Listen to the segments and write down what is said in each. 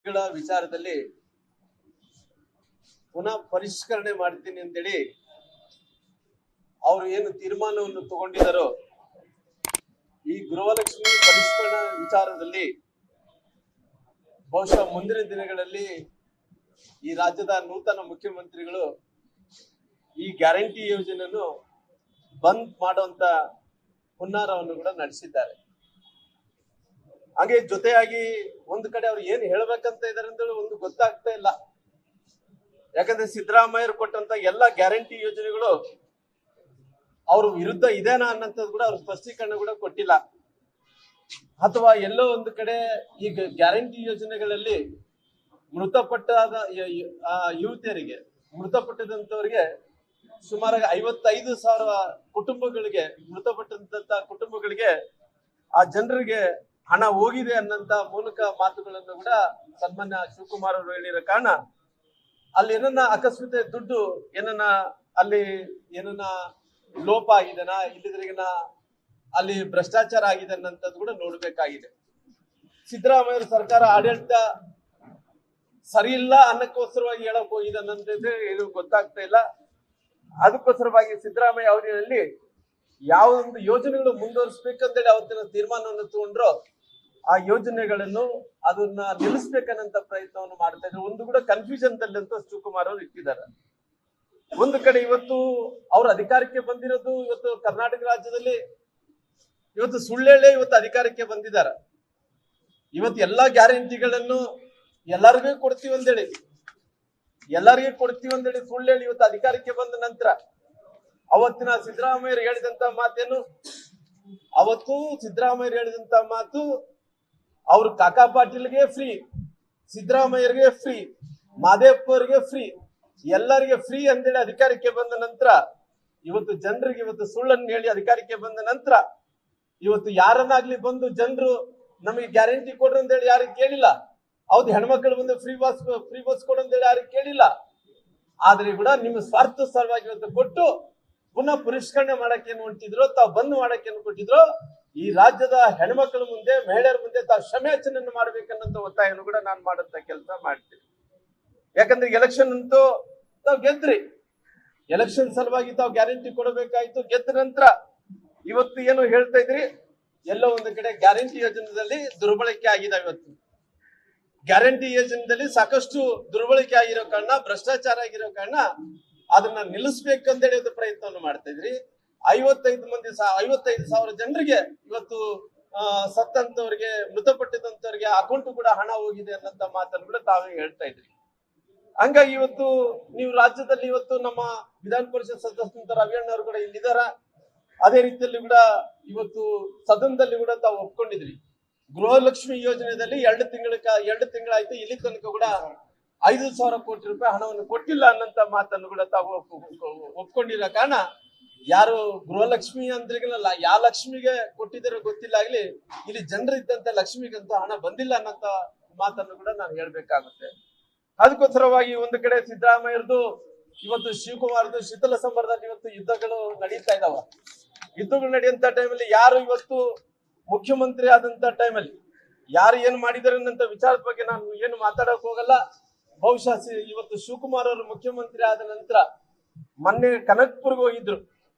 ಗಳ ವಿಚಾರದಲ್ಲಿ ಪುನಃ ಪರಿಷ್ಕರಣೆ ಮಾಡ್ತೀನಿ ಅಂತೇಳಿ ಅವರು ಏನು ತೀರ್ಮಾನವನ್ನು ತಗೊಂಡಿದ್ದಾರೋ ಈ ಗೃಹಲಕ್ಷ್ಮಿ ಪರಿಷ್ಕರಣಾ ವಿಚಾರದಲ್ಲಿ ಬಹುಶಃ ಮುಂದಿನ ದಿನಗಳಲ್ಲಿ ಈ ರಾಜ್ಯದ ನೂತನ ಮುಖ್ಯಮಂತ್ರಿಗಳು ಈ ಗ್ಯಾರಂಟಿ ಯೋಜನೆಯನ್ನು ಬಂದ್ ಮಾಡುವಂತ ಹುನ್ನಾರವನ್ನು ಕೂಡ ನಡೆಸಿದ್ದಾರೆ. ಹಾಗೆ ಜೊತೆಯಾಗಿ ಒಂದು ಕಡೆ ಅವ್ರು ಏನ್ ಹೇಳ್ಬೇಕಂತ ಇದಾರೆ ಅಂತ ಒಂದು ಗೊತ್ತಾಗ್ತಾ ಇಲ್ಲ. ಯಾಕಂದ್ರೆ ಸಿದ್ದರಾಮಯ್ಯರು ಕೊಟ್ಟಂತ ಎಲ್ಲ ಗ್ಯಾರಂಟಿ ಯೋಜನೆಗಳು ಅವ್ರ ವಿರುದ್ಧ ಇದೇನಾ ಅನ್ನಂಥದ್ದು ಕೂಡ ಅವ್ರ ಸ್ಪಷ್ಟೀಕರಣ ಕೂಡ ಕೊಟ್ಟಿಲ್ಲ. ಅಥವಾ ಎಲ್ಲೋ ಒಂದು ಕಡೆ ಈಗ ಗ್ಯಾರಂಟಿ ಯೋಜನೆಗಳಲ್ಲಿ ಮೃತಪಟ್ಟ ಯುವತಿಯರಿಗೆ ಮೃತಪಟ್ಟದಂತವರಿಗೆ ಸುಮಾರು 55,000 ಕುಟುಂಬಗಳಿಗೆ ಮೃತಪಟ್ಟಂತ ಕುಟುಂಬಗಳಿಗೆ ಆ ಜನರಿಗೆ ಹಣ ಹೋಗಿದೆ ಅನ್ನಂತ ಮೂಲಕ ಮಾತುಗಳನ್ನು ಕೂಡ ಸನ್ಮಾನ್ಯ ಶಿವಕುಮಾರ್ ಅವರು ಹೇಳಿರೋ ಕಾರಣ ಅಲ್ಲಿ ಏನನ್ನ ಅಕಸ್ಮಾತ್ ದುಡ್ಡು ಏನನ್ನ ಅಲ್ಲಿ ಏನನ್ನ ಲೋಪ ಆಗಿದೆನಾ ಇಲ್ಲಿದ್ರಿಗಿನ ಅಲ್ಲಿ ಭ್ರಷ್ಟಾಚಾರ ಆಗಿದೆ ಅನ್ನಂಥದ್ದು ಕೂಡ ನೋಡ್ಬೇಕಾಗಿದೆ. ಸಿದ್ದರಾಮಯ್ಯ ಸರ್ಕಾರ ಆಡಳಿತ ಸರಿ ಇಲ್ಲ ಅನ್ನಕ್ಕೋಸ್ಕರವಾಗಿ ಹೇಳಕ್ ಹೋಗಿದೆ ಅನ್ನಂಥದ್ದೇ ಇದು ಗೊತ್ತಾಗ್ತಾ ಇಲ್ಲ. ಅದಕ್ಕೋಸ್ಕರವಾಗಿ ಸಿದ್ದರಾಮಯ್ಯ ಅವಧಿಯಲ್ಲಿ ಯಾವ ಒಂದು ಯೋಜನೆಗಳು ಮುಂದುವರಿಸಬೇಕಂತೇಳಿ ಅವತ್ತಿನ ತೀರ್ಮಾನವನ್ನು ತಗೊಂಡ್ರು ಆ ಯೋಜನೆಗಳನ್ನು ಅದನ್ನ ನಿಲ್ಲಿಸ್ಬೇಕನ್ನಂತ ಪ್ರಯತ್ನವನ್ನು ಮಾಡ್ತಾ ಇದ್ರು. ಒಂದು ಕೂಡ ಕನ್ಫ್ಯೂಷನ್ ದಲ್ಲಿ ಅಂತ ಶಿವಕುಮಾರ್ ಅವರು ಇಟ್ಟಿದ್ದಾರೆ. ಒಂದು ಕಡೆ ಇವತ್ತು ಅವ್ರ ಅಧಿಕಾರಕ್ಕೆ ಬಂದಿರೋದು ಇವತ್ತು ಕರ್ನಾಟಕ ರಾಜ್ಯದಲ್ಲಿ ಇವತ್ತು ಸುಳ್ಳೇಳೆ ಇವತ್ತು ಅಧಿಕಾರಕ್ಕೆ ಬಂದಿದ್ದಾರೆ. ಇವತ್ತು ಎಲ್ಲಾ ಗ್ಯಾರಂಟಿಗಳನ್ನು ಎಲ್ಲರಿಗೂ ಕೊಡ್ತೀವಿ ಅಂತೇಳಿ ಸುಳ್ಳೇಳಿ ಇವತ್ತು ಅಧಿಕಾರಕ್ಕೆ ಬಂದ ನಂತರ ಅವತ್ತಿನ ಸಿದ್ದರಾಮಯ್ಯರು ಹೇಳಿದಂತ ಮಾತೇನು, ಅವತ್ತು ಸಿದ್ದರಾಮಯ್ಯರು ಹೇಳಿದಂತ ಮಾತು ಅವ್ರು ಕಾಕಾ ಪಾಟೀಲ್ಗೆ ಫ್ರೀ, ಸಿದ್ದರಾಮಯ್ಯರಿಗೆ ಫ್ರೀ, ಮಾದೇವಪ್ಪರಿಗೆ ಫ್ರೀ, ಎಲ್ಲರಿಗೆ ಫ್ರೀ ಅಂತೇಳಿ ಅಧಿಕಾರಕ್ಕೆ ಬಂದ ನಂತರ ಇವತ್ತು ಜನರಿಗೆ ಇವತ್ತು ಸುಳ್ಳನ್ನು ಹೇಳಿ ಅಧಿಕಾರಕ್ಕೆ ಬಂದ ನಂತರ ಇವತ್ತು ಯಾರನ್ನಾಗ್ಲಿ ಬಂದು ಜನರು ನಮಗೆ ಗ್ಯಾರಂಟಿ ಕೊಡ್ರಿ ಅಂತೇಳಿ ಯಾರಿಗೆ ಕೇಳಿಲ್ಲ. ಹೌದು, ಹೆಣ್ಮಕ್ಳು ಬಂದು ಫ್ರೀ ಬಸ್ ಕೊಡು ಅಂತೇಳಿ ಯಾರಿಗೆ ಕೇಳಿಲ್ಲ. ಆದ್ರೆ ಕೂಡ ನಿಮ್ಮ ಸ್ವಾರ್ಥ ಸಲುವಾಗಿ ಇವತ್ತು ಕೊಟ್ಟು ಪುನಃ ಪರಿಷ್ಕರಣೆ ಮಾಡಕ್ಕೆ ಏನು ಹೊಂಟಿದ್ರು, ತಾವು ಬಂದ್ ಮಾಡಕ್ಕೆ ಏನು ಕೊಟ್ಟಿದ್ರು, ಈ ರಾಜ್ಯದ ಹೆಣ್ಮಕ್ಳ ಮುಂದೆ ಮಹಿಳೆಯರ ಮುಂದೆ ತಾವು ಕ್ಷಮೆಯಾಚನೆಯನ್ನು ಮಾಡ್ಬೇಕನ್ನಂತ ಒತ್ತಾಯವನ್ನು ಕೂಡ ನಾನು ಮಾಡುತ್ತ ಕೆಲಸ ಮಾಡ್ತೀನಿ. ಯಾಕಂದ್ರೆ ಎಲೆಕ್ಷನ್ ಅಂತೂ ತಾವು ಗೆದ್ರಿ, ಎಲೆಕ್ಷನ್ ಸಲುವಾಗಿ ತಾವು ಗ್ಯಾರಂಟಿ ಕೊಡಬೇಕಾಯ್ತು. ಗೆದ್ದ ನಂತರ ಇವತ್ತು ಏನು ಹೇಳ್ತಾ ಇದ್ರಿ, ಎಲ್ಲೋ ಒಂದು ಕಡೆ ಗ್ಯಾರಂಟಿ ಯೋಜನೆಯಲ್ಲಿ ದುರ್ಬಳಕೆ ಆಗಿದೆ. ಇವತ್ತು ಗ್ಯಾರಂಟಿ ಯೋಜನೆಯಲ್ಲಿ ಸಾಕಷ್ಟು ದುರ್ಬಳಕೆ ಆಗಿರೋ ಕಾರಣ, ಭ್ರಷ್ಟಾಚಾರ ಆಗಿರೋ ಕಾರಣ ಅದನ್ನ ನಿಲ್ಲಿಸ್ಬೇಕಂತೇಳಿ ಒಂದು ಪ್ರಯತ್ನವನ್ನು ಮಾಡ್ತಾ ಇದ್ರಿ. 55,000 ಜನರಿಗೆ ಇವತ್ತು ಸತ್ತಂತವ್ರಿಗೆ ಮೃತಪಟ್ಟಿದಂತವ್ರಿಗೆ ಅಕೌಂಟ್ ಕೂಡ ಹಣ ಹೋಗಿದೆ ಅನ್ನಂತ ಮಾತನ್ನು ಕೂಡ ತಾವೇ ಹೇಳ್ತಾ ಇದ್ರಿ. ಹಂಗಾಗಿ ಇವತ್ತು ನೀವು ರಾಜ್ಯದಲ್ಲಿ ಇವತ್ತು ನಮ್ಮ ವಿಧಾನ ಪರಿಷತ್ ಸದಸ್ಯರ ರವಿಯಣ್ಣವರು ಕೂಡ ಇಲ್ಲಿದ್ದಾರ. ಅದೇ ರೀತಿಯಲ್ಲಿ ಕೂಡ ಇವತ್ತು ಸದನದಲ್ಲಿ ಕೂಡ ತಾವು ಒಪ್ಕೊಂಡಿದ್ರಿ. ಗೃಹಲಕ್ಷ್ಮಿ ಯೋಜನೆಯಲ್ಲಿ 2 ತಿಂಗಳಾಯ್ತು, ಇಲ್ಲಿ ತನಕ ಕೂಡ 5,000 ಕೋಟಿ ರೂಪಾಯಿ ಹಣವನ್ನು ಕೊಟ್ಟಿಲ್ಲ ಅನ್ನಂತ ಮಾತನ್ನು ಕೂಡ ತಾವು ಒಪ್ಕೊಂಡಿರೋ ಕಾರಣ ಯಾರು ಗೃಹಲಕ್ಷ್ಮಿ ಅಂದ್ರಿಗಲ್ಲ, ಯಾವ ಲಕ್ಷ್ಮಿಗೆ ಕೊಟ್ಟಿದ್ದಾರೋ ಗೊತ್ತಿಲ್ಲ ಆಗ್ಲಿ, ಇಲ್ಲಿ ಜನರಿದ್ದಂತ ಲಕ್ಷ್ಮಿಗಂತೂ ಹಣ ಬಂದಿಲ್ಲ ಅನ್ನಂತ ಮಾತನ್ನು ಕೂಡ ನಾನು ಹೇಳ್ಬೇಕಾಗುತ್ತೆ. ಅದಕ್ಕೋಸ್ಕರವಾಗಿ ಒಂದು ಕಡೆ ಸಿದ್ದರಾಮಯ್ಯರದು ಇವತ್ತು ಶಿವಕುಮಾರ್ದು ಶೀತಲ ಸಮರದಲ್ಲಿ ಇವತ್ತು ಯುದ್ಧಗಳು ನಡೀತಾ ಇದಾವ. ಯುದ್ಧಗಳು ನಡೆಯುವಂತ ಟೈಮಲ್ಲಿ ಯಾರು ಇವತ್ತು ಮುಖ್ಯಮಂತ್ರಿ ಆದಂತ ಟೈಮಲ್ಲಿ ಯಾರು ಏನ್ ಮಾಡಿದಾರೆ ಅನ್ನಂತ ವಿಚಾರದ ಬಗ್ಗೆ ನಾನು ಏನು ಮಾತಾಡಕ್ ಹೋಗಲ್ಲ. ಬಹುಶಃ ಇವತ್ತು ಶಿವಕುಮಾರ್ ಅವರು ಮುಖ್ಯಮಂತ್ರಿ ಆದ ನಂತರ ಮೊನ್ನೆ ಕನಕ್ಪುರ್ಗೆ ಹೋಗಿದ್ರು.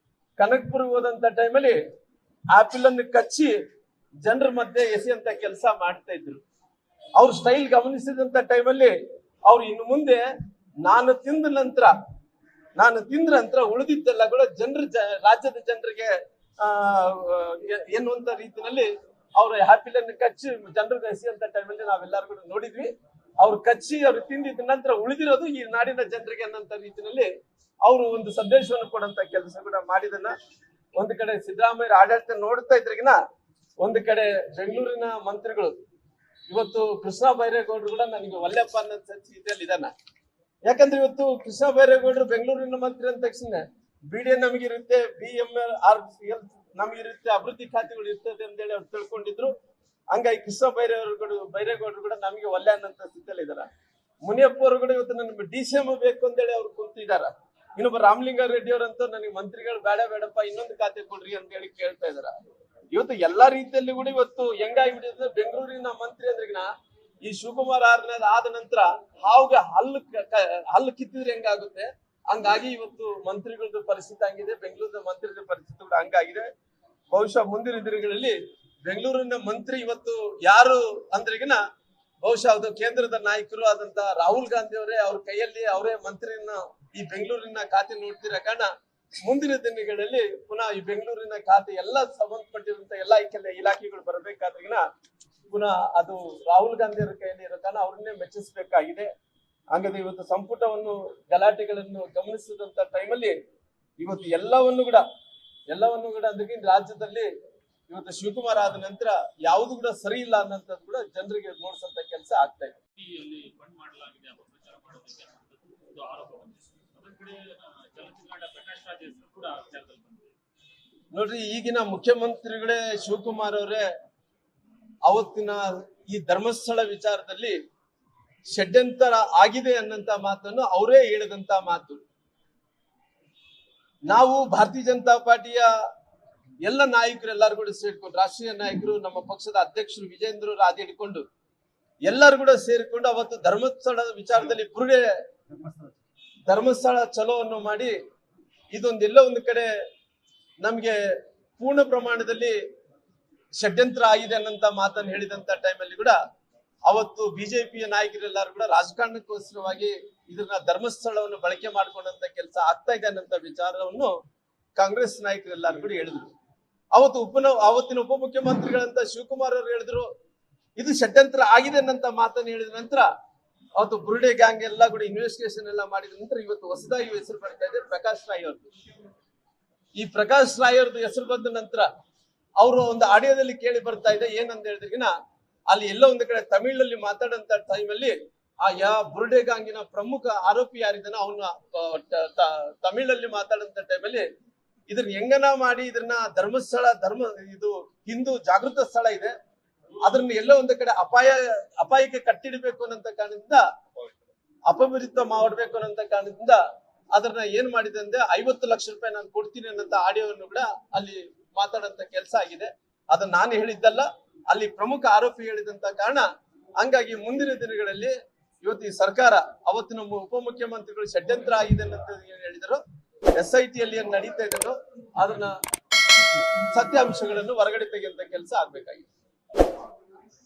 ಕನಕ್ಪುರ್ಗೆ ಹೋದಂತ ಟೈಮಲ್ಲಿ ಆಪಿಲ್ ಅನ್ನು ಕಚ್ಚಿ ಜನರ ಮಧ್ಯೆ ಎಸೆಯಂತ ಕೆಲಸ ಮಾಡ್ತಾ ಇದ್ರು. ಅವ್ರ ಸ್ಟೈಲ್ ಗಮನಿಸಿದಂತ ಟೈಮಲ್ಲಿ ಅವ್ರು ಇನ್ನು ಮುಂದೆ ನಾನು ತಿಂದ ನಂತರ ಉಳಿದಿದ್ದೆಲ್ಲ ಕೂಡ ರಾಜ್ಯದ ಜನರಿಗೆ ಎನ್ನುವಂತ ರೀತಿಯಲ್ಲಿ ಅವ್ರ ಆಪಿಲ್ ಅನ್ನು ಕಚ್ಚಿ ಜನರಿಗೆ ಎಸೆಯಂತ ಟೈಮಲ್ಲಿ ನಾವೆಲ್ಲರೂ ಕೂಡ ನೋಡಿದ್ವಿ. ಅವ್ರು ಕಚ್ಚಿ ಅವ್ರು ತಿಂದಿದ್ದ ನಂತರ ಉಳಿದಿರೋದು ಈ ನಾಡಿನ ಜನರಿಗೆ ಅನ್ನಂತ ರೀತಿಯಲ್ಲಿ ಅವರು ಒಂದು ಸಂದೇಶವನ್ನು ಕೊಡಂತ ಕೆಲಸ ಕೂಡ ಮಾಡಿದನ್ನ ಒಂದು ಕಡೆ ಸಿದ್ದರಾಮಯ್ಯ ಆಡಳಿತ ನೋಡ್ತಾ ಇದ್ರಿಗಿನ ಒಂದು ಕಡೆ ಬೆಂಗಳೂರಿನ ಮಂತ್ರಿಗಳು ಇವತ್ತು ಕೃಷ್ಣ ಬೈರೇಗೌಡರು ಕೂಡ ನನಗೆ ಒಲ್ಲೆಪ್ಪ ಅನ್ನೋ ಸ್ಥಿತಿಯಲ್ಲಿ ಇದಾನ. ಯಾಕಂದ್ರೆ ಇವತ್ತು ಕೃಷ್ಣ ಬೈರೇಗೌಡರು ಬೆಂಗಳೂರಿನ ಮಂತ್ರಿ ಅಂದ ತಕ್ಷಣ BDN ನಮಗಿರುತ್ತೆ, BMRCL ನಮಗಿರುತ್ತೆ, ಅಭಿವೃದ್ಧಿ ಖಾತೆಗಳು ಇರ್ತದೆ ಅಂತೇಳಿ ಅವ್ರು ತಿಳ್ಕೊಂಡಿದ್ರು. ಹಂಗಾಗಿ ಕೃಷ್ಣ ಬೈರೇಗೌಡರು ಕೂಡ ನಮಗೆ ಒಲ್ಲೆ ಅನ್ನಂತ ಸ್ಥಿತಿಯಲ್ಲಿ ಇದಾರ. ಮುನಿಯಪ್ಪ ಅವರು ಕೂಡ ಇವತ್ತು ನನಗೆ DCM ಬೇಕು ಅಂತೇಳಿ ಅವ್ರು ಕುಂತಿದಾರ. ಇನ್ನೊಬ್ಬ ರಾಮಲಿಂಗಾರೆಡ್ಡಿ ಅವರಂತೂ ನನಗೆ ಮಂತ್ರಿಗಳು ಬೇಡಪ್ಪ ಇನ್ನೊಂದು ಖಾತೆ ಕೊಡ್ರಿ ಅಂತ ಹೇಳಿ ಕೇಳ್ತಾ ಇದಾರ. ಇವತ್ತು ಎಲ್ಲಾ ರೀತಿಯಲ್ಲಿ ಕೂಡ ಇವತ್ತು ಹೆಂಗಾಗಿಬಿಟ್ಟಿದ್ರೆ ಬೆಂಗಳೂರಿನ ಮಂತ್ರಿ ಅಂದ್ರಿಗಿನ ಈ ಶಿವಕುಮಾರ್ ಆದ ನಂತರ ಹಾವ್ಗೆ ಹಲ್ಲು ಕಿತ್ತಿದ್ರೆ ಹೆಂಗಾಗುತ್ತೆ, ಹಂಗಾಗಿ ಇವತ್ತು ಮಂತ್ರಿಗಳದ್ದು ಪರಿಸ್ಥಿತಿ ಹಂಗಿದೆ, ಬೆಂಗಳೂರಿನ ಮಂತ್ರಿಗಳ ಪರಿಸ್ಥಿತಿ ಕೂಡ ಹಂಗಾಗಿದೆ. ಬಹುಶಃ ಮುಂದಿನ ದಿನಗಳಲ್ಲಿ ಬೆಂಗಳೂರಿನ ಮಂತ್ರಿ ಇವತ್ತು ಯಾರು ಅಂದ್ರೆಗಿನ ಬಹುಶಃ ಅದು ಕೇಂದ್ರದ ನಾಯಕರು ಆದಂತ ರಾಹುಲ್ ಗಾಂಧಿ ಅವರೇ ಅವ್ರ ಕೈಯಲ್ಲಿ ಅವರೇ ಮಂತ್ರಿನ ಈ ಬೆಂಗಳೂರಿನ ಖಾತೆ ನೋಡ್ತಿರೋ ಕಾರಣ ಮುಂದಿನ ದಿನಗಳಲ್ಲಿ ಪುನಃ ಈ ಬೆಂಗಳೂರಿನ ಖಾತೆ ಎಲ್ಲ ಸಂಬಂಧಪಟ್ಟಿರುವಂತ ಎಲ್ಲಾ ಇಲಾಖೆಗಳು ಬರಬೇಕಾದ್ರಿಗಿನ ಪುನಃ ಅದು ರಾಹುಲ್ ಗಾಂಧಿ ಅವರ ಕೈಯಲ್ಲಿ ಇರೋ ಕಾರಣ ಅವ್ರನ್ನೇ ಮೆಚ್ಚಿಸಬೇಕಾಗಿದೆ. ಹಾಗಾದ್ರೆ ಇವತ್ತು ಸಂಪುಟವನ್ನು ಗಲಾಟೆಗಳನ್ನು ಗಮನಿಸಿದಂತ ಟೈಮಲ್ಲಿ ಇವತ್ತು ಎಲ್ಲವನ್ನು ಕೂಡ ಅದಕ್ಕೆ ರಾಜ್ಯದಲ್ಲಿ ಇವತ್ತು ಶಿವಕುಮಾರ್ ಆದ ನಂತರ ಯಾವುದು ಕೂಡ ಸರಿ ಇಲ್ಲ ಅನ್ನೋಂಥದ್ದು ಕೂಡ ಜನರಿಗೆ ನೋಡ್ಸಂತ ಕೆಲಸ ಆಗ್ತಾ ಇದೆ. ನೋಡ್ರಿ, ಈಗಿನ ಮುಖ್ಯಮಂತ್ರಿಗಳೇ ಶಿವಕುಮಾರ್ ಅವರೇ ಅವತ್ತಿನ ಈ ಧರ್ಮಸ್ಥಳ ವಿಚಾರದಲ್ಲಿ ಷಡ್ಯಂತರ ಆಗಿದೆ ಅನ್ನಂತ ಮಾತನ್ನು ಅವರೇ ಹೇಳಿದಂತ ಮಾತು. ನಾವು ಭಾರತೀಯ ಜನತಾ ಪಾರ್ಟಿಯ ಎಲ್ಲ ನಾಯಕರು ಎಲ್ಲರೂ ಕೂಡ ಸೇರ್ಕೊಂಡು, ರಾಷ್ಟ್ರೀಯ ನಾಯಕರು, ನಮ್ಮ ಪಕ್ಷದ ಅಧ್ಯಕ್ಷರು ವಿಜೇಂದ್ರ ಆದಿ ಹಿಡ್ಕೊಂಡು ಎಲ್ಲರೂ ಕೂಡ ಸೇರಿಕೊಂಡು ಅವತ್ತು ಧರ್ಮಸ್ಥಳದ ವಿಚಾರದಲ್ಲಿ ಧರ್ಮಸ್ಥಳ ಚಲೋವನ್ನು ಮಾಡಿ ಇದೊಂದೆಲ್ಲ ಒಂದು ಕಡೆ ನಮ್ಗೆ ಪೂರ್ಣ ಪ್ರಮಾಣದಲ್ಲಿ ಷಡ್ಯಂತ್ರ ಆಗಿದೆ ಅನ್ನಂತ ಮಾತನ್ನು ಹೇಳಿದಂತ ಟೈಮಲ್ಲಿ ಕೂಡ ಅವತ್ತು ಬಿಜೆಪಿಯ ನಾಯಕರೆಲ್ಲರೂ ಕೂಡ ರಾಜಕಾರಣಕ್ಕೋಸ್ಕರವಾಗಿ ಇದನ್ನ ಧರ್ಮಸ್ಥಳವನ್ನು ಬಳಕೆ ಮಾಡ್ಕೊಂಡಂತ ಕೆಲಸ ಆಗ್ತಾ ಇದೆ ಅನ್ನಂತ ವಿಚಾರವನ್ನು ಕಾಂಗ್ರೆಸ್ ನಾಯಕರೆಲ್ಲರೂ ಕೂಡ ಹೇಳಿದ್ರು. ಅವತ್ತಿನ ಉಪಮುಖ್ಯಮಂತ್ರಿಗಳಂತ ಶಿವಕುಮಾರ್ ಅವರು ಹೇಳಿದ್ರು ಇದು ಷಡ್ಯಂತ್ರ ಆಗಿದೆ ಅನ್ನಂತ ಮಾತನ್ನು ಹೇಳಿದ ನಂತರ ಅವತ್ತು ಬುರುಡೆ ಗ್ಯಾಂಗ್ ಎಲ್ಲ ಕೂಡ ಇನ್ವೆಸ್ಟಿಗೇಷನ್ ಎಲ್ಲ ಮಾಡಿದ ನಂತರ ಇವತ್ತು ಹೊಸದಾಗಿ ಹೆಸರು ಬರ್ತಾ ಇದೆ ಪ್ರಕಾಶ್ ರಾಯ್ ಅವ್ರದ್ದು. ಈ ಪ್ರಕಾಶ್ ರಾಯ್ ಅವ್ರದ್ದು ಹೆಸರು ಬಂದ ನಂತರ ಅವರು ಒಂದು ಆಡಿಯೋದಲ್ಲಿ ಕೇಳಿ ಬರ್ತಾ ಇದೆ ಏನಂತ ಹೇಳಿದ್ರಿಗಿನ ಅಲ್ಲಿ ಎಲ್ಲ ಒಂದು ಕಡೆ ತಮಿಳಲ್ಲಿ ಮಾತಾಡಂತ ಟೈಮಲ್ಲಿ ಬುರುಡೆ ಗಾಂಗಿನ ಪ್ರಮುಖ ಆರೋಪಿ ಯಾರಿದ್ದಾನ ಅವನ ತಮಿಳಲ್ಲಿ ಮಾತಾಡಂತ ಟೈಮಲ್ಲಿ ಇದನ್ನ ಹೆಂಗನ ಮಾಡಿ ಇದನ್ನ ಇದು ಹಿಂದೂ ಜಾಗೃತ ಸ್ಥಳ ಇದೆ, ಅದನ್ನ ಎಲ್ಲ ಒಂದು ಕಡೆ ಅಪಾಯಕ್ಕೆ ಕಟ್ಟಿಡಬೇಕು ಅನ್ನಂತ ಕಾರಣದಿಂದ ಅಪವಿರುದ್ಧ ಮಾಡಬೇಕು ಅನ್ನಂತ ಕಾರಣದಿಂದ ಅದನ್ನ ಏನ್ ಮಾಡಿದೆ ಅಂದ್ರೆ 50 ಲಕ್ಷ ರೂಪಾಯಿ ನಾನು ಕೊಡ್ತೀನಿ ಅನ್ನಂತ ಆಡಿಯೋವನ್ನು ಕೂಡ ಅಲ್ಲಿ ಮಾತಾಡಂತ ಕೆಲಸ ಆಗಿದೆ. ಅದನ್ನ ನಾನು ಹೇಳಿದ್ದಲ್ಲ, ಅಲ್ಲಿ ಪ್ರಮುಖ ಆರೋಪಿ ಹೇಳಿದಂತ ಕಾರಣ. ಹಂಗಾಗಿ ಮುಂದಿನ ದಿನಗಳಲ್ಲಿ ಇವತ್ತು ಈ ಸರ್ಕಾರ ಅವತ್ತಿನ ಉಪಮುಖ್ಯಮಂತ್ರಿಗಳು ಷಡ್ಯಂತ್ರ ಆಗಿದೆ ಅಂತ ಏನ್ ಹೇಳಿದ್ರು, SIT ಅಲ್ಲಿ ಏನ್ ನಡೀತಾ ಇದೆಯೋ ಅದನ್ನ ಸತ್ಯಾಂಶಗಳನ್ನು ಹೊರಗಡೆ ತೆಗೆಯುವಂತ ಕೆಲಸ ಆಗ್ಬೇಕಾಗಿದೆ.